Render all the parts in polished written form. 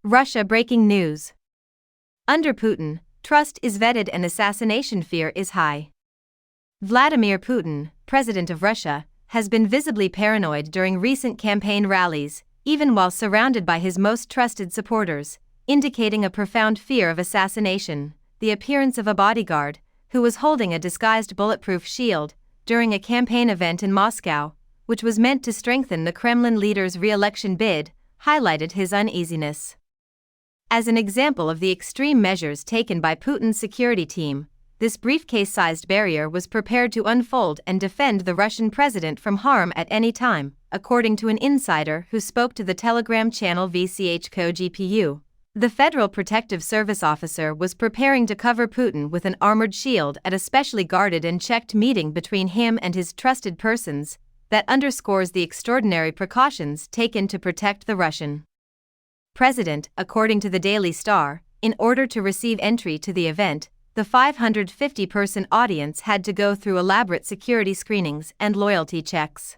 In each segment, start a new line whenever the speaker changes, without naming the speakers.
Russia breaking news. Under Putin, trust is vetted and assassination fear is high. Vladimir Putin, president of Russia, has been visibly paranoid during recent campaign rallies, even while surrounded by his most trusted supporters, indicating a profound fear of assassination. The appearance of a bodyguard, who was holding a disguised bulletproof shield, during a campaign event in Moscow, which was meant to strengthen the Kremlin leader's re-election bid, highlighted his uneasiness. As an example of the extreme measures taken by Putin's security team, this briefcase-sized barrier was prepared to unfold and defend the Russian president from harm at any time, according to an insider who spoke to the Telegram channel VCHCO GPU. The Federal Protective Service officer was preparing to cover Putin with an armored shield at a specially guarded and checked meeting between him and his trusted persons. That underscores the extraordinary precautions taken to protect the Russian president, according to the Daily Star. In order to receive entry to the event, the 550-person audience had to go through elaborate security screenings and loyalty checks.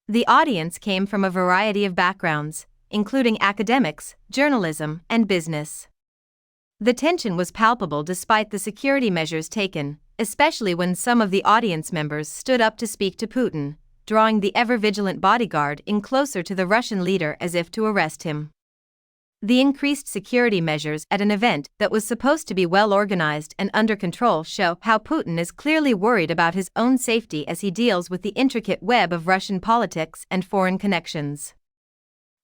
The audience came from a variety of backgrounds, including academics, journalism, and business. The tension was palpable despite the security measures taken, especially when some of the audience members stood up to speak to Putin, drawing the ever-vigilant bodyguard in closer to the Russian leader as if to arrest him. The increased security measures at an event that was supposed to be well-organized and under control show how Putin is clearly worried about his own safety as he deals with the intricate web of Russian politics and foreign connections.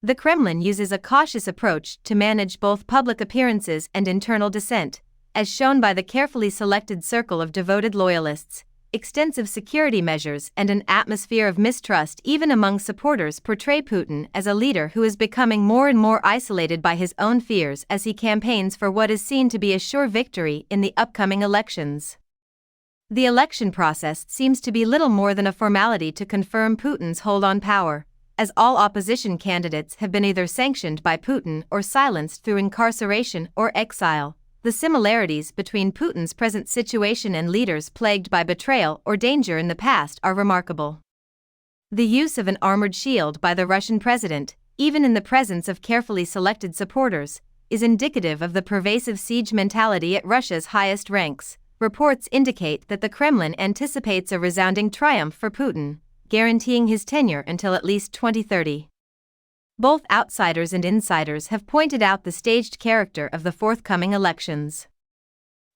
The Kremlin uses a cautious approach to manage both public appearances and internal dissent, as shown by the carefully selected circle of devoted loyalists, extensive security measures, and an atmosphere of mistrust even among supporters portray Putin as a leader who is becoming more and more isolated by his own fears as he campaigns for what is seen to be a sure victory in the upcoming elections. The election process seems to be little more than a formality to confirm Putin's hold on power, as all opposition candidates have been either sanctioned by Putin or silenced through incarceration or exile. The similarities between Putin's present situation and leaders plagued by betrayal or danger in the past are remarkable. The use of an armored shield by the Russian president, even in the presence of carefully selected supporters, is indicative of the pervasive siege mentality at Russia's highest ranks. Reports indicate that the Kremlin anticipates a resounding triumph for Putin, guaranteeing his tenure until at least 2030. Both outsiders and insiders have pointed out the staged character of the forthcoming elections.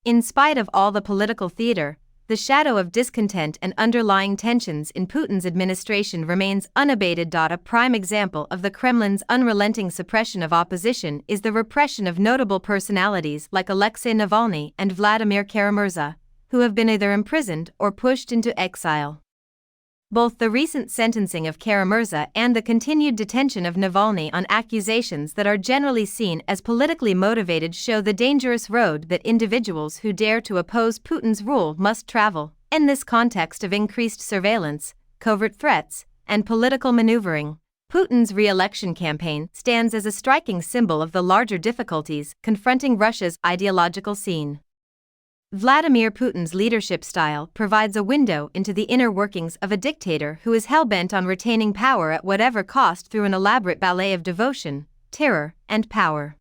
In spite of all the political theater, the shadow of discontent and underlying tensions in Putin's administration remains unabated. A prime example of the Kremlin's unrelenting suppression of opposition is the repression of notable personalities like Alexei Navalny and Vladimir Kara-Murza, who have been either imprisoned or pushed into exile. Both the recent sentencing of Kara-Murza and the continued detention of Navalny on accusations that are generally seen as politically motivated show the dangerous road that individuals who dare to oppose Putin's rule must travel. In this context of increased surveillance, covert threats, and political maneuvering, Putin's re-election campaign stands as a striking symbol of the larger difficulties confronting Russia's ideological scene. Vladimir Putin's leadership style provides a window into the inner workings of a dictator who is hell-bent on retaining power at whatever cost through an elaborate ballet of devotion, terror, and power.